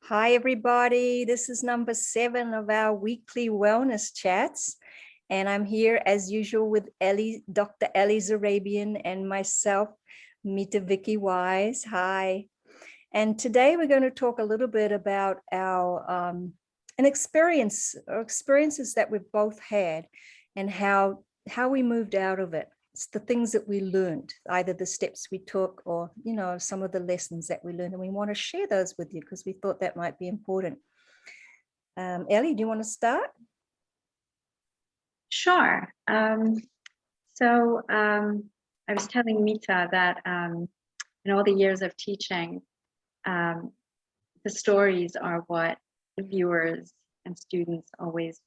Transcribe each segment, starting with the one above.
Hi, everybody. This is number 7 of our weekly wellness chats. And I'm here as usual with Ellie, Dr. Ellie Zarrabian, and myself, Mitta Wise. Hi. And today we're going to talk a little bit about our experiences that we've both had and how we moved out of it. It's the things that we learned, either the steps we took or, some of the lessons that we learned. And we want to share those with you because we thought that might be important. Ellie, do you want to start? Sure. So I was telling Mitta that in all the years of teaching, the stories are what the viewers and students always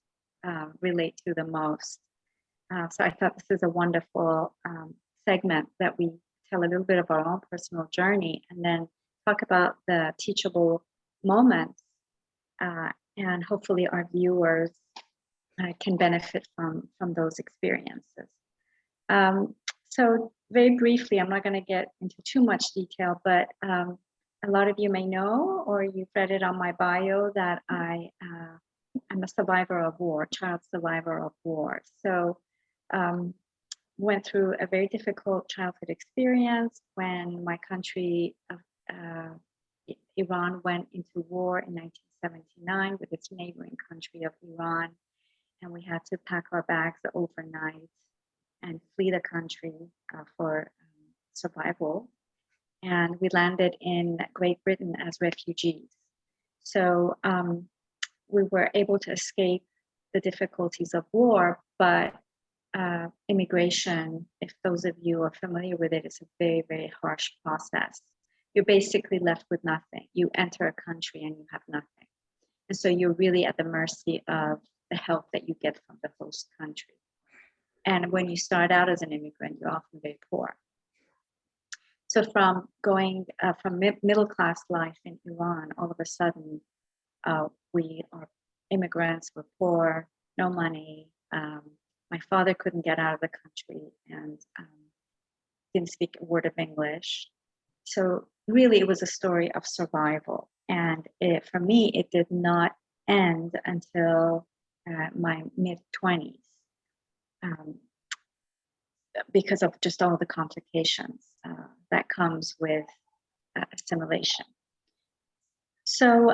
relate to the most. So I thought this is a wonderful segment that we tell a little bit of our own personal journey and then talk about the teachable moments, and hopefully our viewers can benefit from those experiences. So very briefly, I'm not going to get into too much detail, but a lot of you may know, or you've read it on my bio, that I'm a survivor of war, child survivor of war. So went through a very difficult childhood experience when my country, Iran, went into war in 1979 with its neighboring country of Iran. And we had to pack our bags overnight and flee the country for survival. And we landed in Great Britain as refugees. So we were able to escape the difficulties of war, but immigration, if those of you are familiar with it, is a very, very harsh process. You're basically left with nothing. You enter a country and you have nothing. And so you're really at the mercy of the help that you get from the host country. And when you start out as an immigrant, you're often very poor. So from going from middle class life in Iran, all of a sudden, we are immigrants, we're poor, no money. My father couldn't get out of the country and didn't speak a word of English. So really, it was a story of survival. And for me, it did not end until my mid-20s because of just all the complications that comes with assimilation. So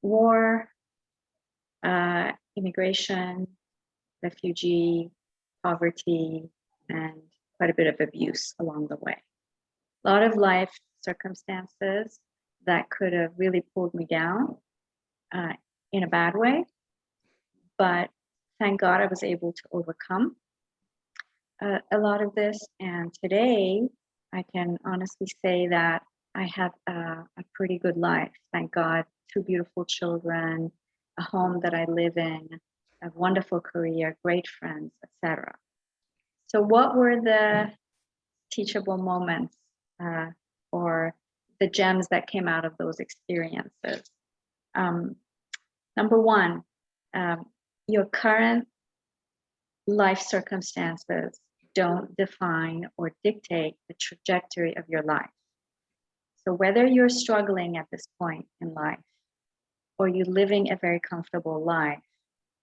war, immigration, refugee, poverty, and quite a bit of abuse along the way. A lot of life circumstances that could have really pulled me down in a bad way, but thank God I was able to overcome a lot of this. And today I can honestly say that I have a pretty good life. Thank God, 2 beautiful children, a home that I live in, a wonderful career, great friends, etc. So what were the teachable moments or the gems that came out of those experiences? Number one, your current life circumstances don't define or dictate the trajectory of your life. So whether you're struggling at this point in life or you're living a very comfortable life,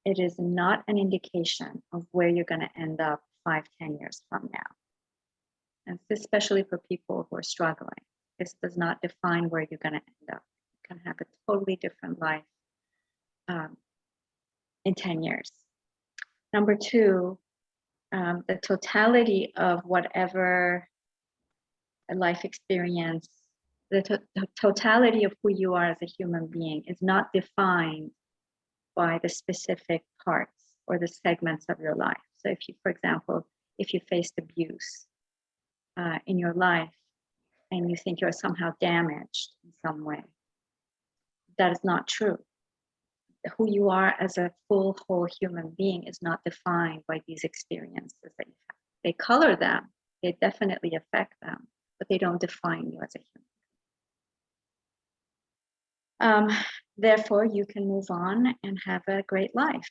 it is not an indication of where you're going to end up 5-10 years from now. And especially for people who are struggling, this does not define where you're going to end up. You can have a totally different life in 10 years. Number two, the totality of whatever life experience, the totality of who you are as a human being is not defined by the specific parts or the segments of your life. So if you, for example, if you faced abuse in your life and you think you're somehow damaged in some way, that is not true. Who you are as a full, whole human being is not defined by these experiences that you have. They color them, they definitely affect them, but they don't define you as a human. Therefore, you can move on and have a great life.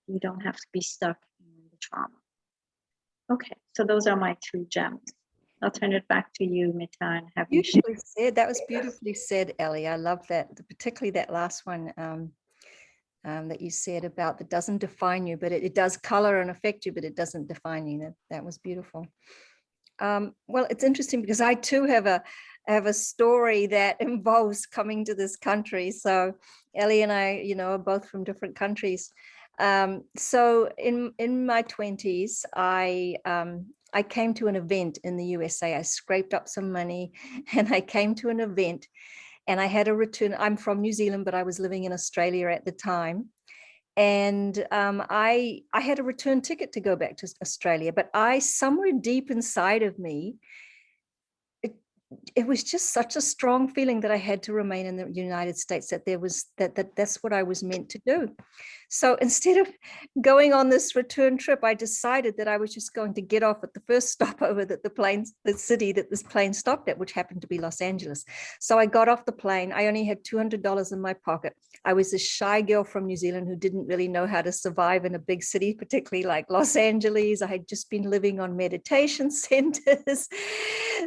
You don't have to be stuck in the trauma. Okay, so those are my 2 gems. I'll turn it back to you, Mitta, and have you share. Beautifully said. That was beautifully said, Ellie. I love that, particularly that last one that you said about that doesn't define you, but it does color and affect you, but it doesn't define you. That was beautiful. Well, it's interesting because I too have a story that involves coming to this country. So Ellie and I, are both from different countries. So in my 20s, I came to an event in the USA. I scraped up some money and I came to an event and I had a return. I'm from New Zealand, but I was living in Australia at the time. And I had a return ticket to go back to Australia, but somewhere deep inside of me, it was just such a strong feeling that I had to remain in the United States, that that's what I was meant to do. So instead of going on this return trip, I decided that I was just going to get off at the first stopover that the city that this plane stopped at, which happened to be Los Angeles. So I got off the plane. I only had $200 in my pocket. I was a shy girl from New Zealand who didn't really know how to survive in a big city, particularly like Los Angeles. I had just been living on meditation centers.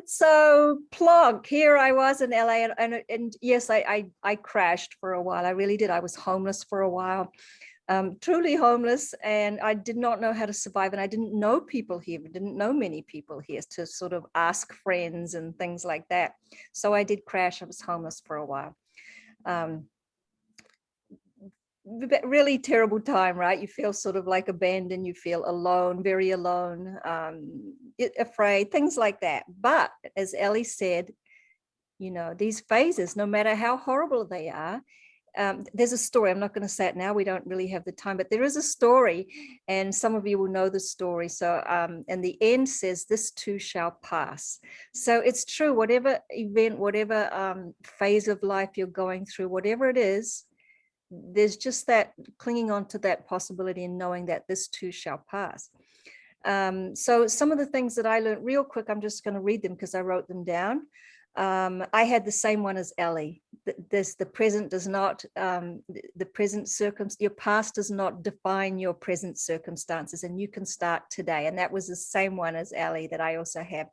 So plonk, here I was in LA, and yes, I crashed for a while. I really did. I was homeless for a while. Truly homeless, and I did not know how to survive, and I didn't know people here. I didn't know many people here to sort of ask friends and things like that. So I did crash. I was homeless for a while. Really terrible time, right? You feel sort of like abandoned, you feel alone, very alone, afraid, things like that. But as Ellie said, these phases, no matter how horrible they are, there's a story. I'm not going to say it now. We don't really have the time, but there is a story, and some of you will know the story. So, and the end says, "This too shall pass." So it's true. Whatever event, whatever phase of life you're going through, whatever it is, there's just that clinging on to that possibility and knowing that this too shall pass. So some of the things that I learned real quick, I'm just going to read them because I wrote them down. I had the same one as Ellie. The present does not, your past does not define your present circumstances, and you can start today. And that was the same one as Ellie that I also have.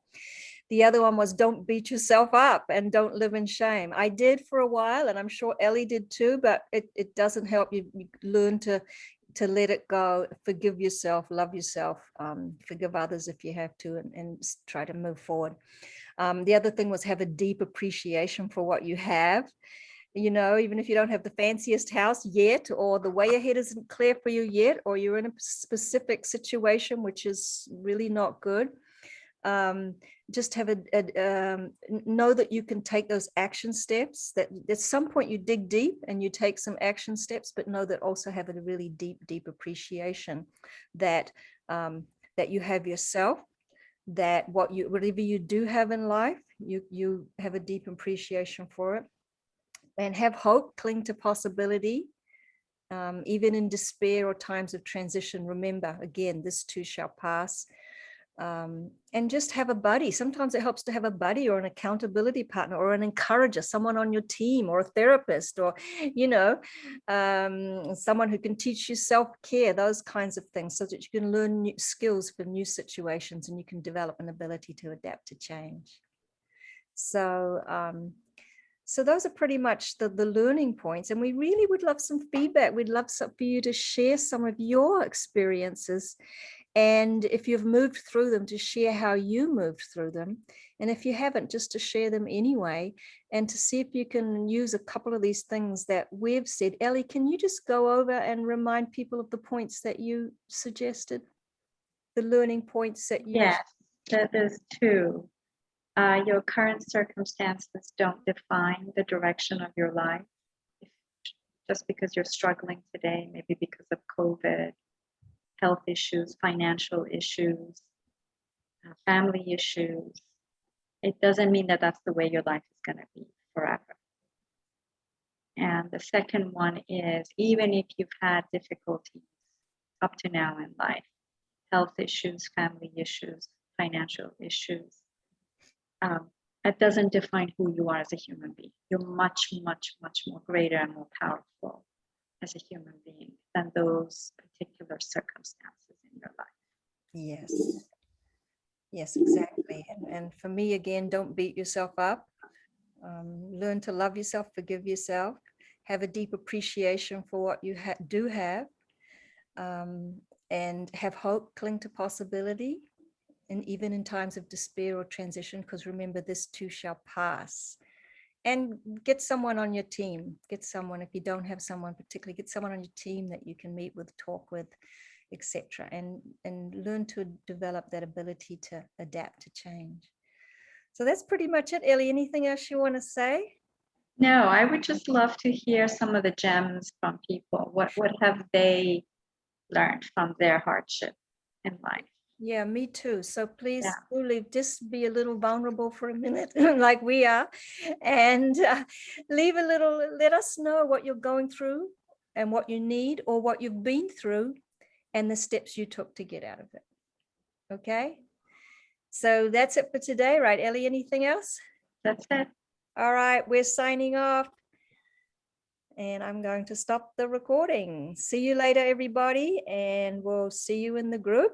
The other one was don't beat yourself up and don't live in shame. I did for a while, and I'm sure Ellie did too, but it doesn't help. You learn to let it go, forgive yourself, love yourself, forgive others if you have to, and try to move forward. The other thing was have a deep appreciation for what you have. Even if you don't have the fanciest house yet, or the way ahead isn't clear for you yet, or you're in a specific situation which is really not good, just have know that you can take those action steps, that at some point you dig deep and you take some action steps, but know that also have a really deep appreciation that that you have yourself, that whatever you do have in life, you have a deep appreciation for it, and have hope, cling to possibility, even in despair or times of transition. Remember, again, this too shall pass. And just have a buddy. Sometimes it helps to have a buddy or an accountability partner or an encourager, someone on your team, or a therapist, or someone who can teach you self-care, those kinds of things, so that you can learn new skills for new situations and you can develop an ability to adapt to change. So those are pretty much the learning points, and we really would love some feedback. We'd love for you to share some of your experiences, and if you've moved through them, to share how you moved through them, and if you haven't, just to share them anyway, and to see if you can use a couple of these things that we've said. Ellie, can you just go over and remind people of the points that you suggested, the learning points that you... Yes, there's two. Your current circumstances don't define the direction of your life. Just because you're struggling today, maybe because of COVID, health issues, financial issues, family issues, it doesn't mean that that's the way your life is going to be forever. And the second one is, even if you've had difficulties up to now in life, health issues, family issues, financial issues, that doesn't define who you are as a human being. You're much, much, much more greater and more powerful as a human being than those particular circumstances in your life. Yes. Yes, exactly. And for me, again, don't beat yourself up. Learn to love yourself, forgive yourself, have a deep appreciation for what you do have, and have hope, cling to possibility, and even in times of despair or transition, because remember, this too shall pass. And get someone on your team. Get someone, if you don't have someone particularly, get someone on your team that you can meet with, talk with, etc. And learn to develop that ability to adapt to change. So that's pretty much it. Ellie, anything else you want to say? No, I would just love to hear some of the gems from people. What have they learned from their hardship in life? Yeah, me too. So please Yeah. do leave, just be a little vulnerable for a minute, like we are, and leave a little, let us know what you're going through and what you need or what you've been through and the steps you took to get out of it. Okay. So that's it for today, right, Ellie? Anything else? That's it. All right, we're signing off. And I'm going to stop the recording. See you later, everybody, and we'll see you in the group.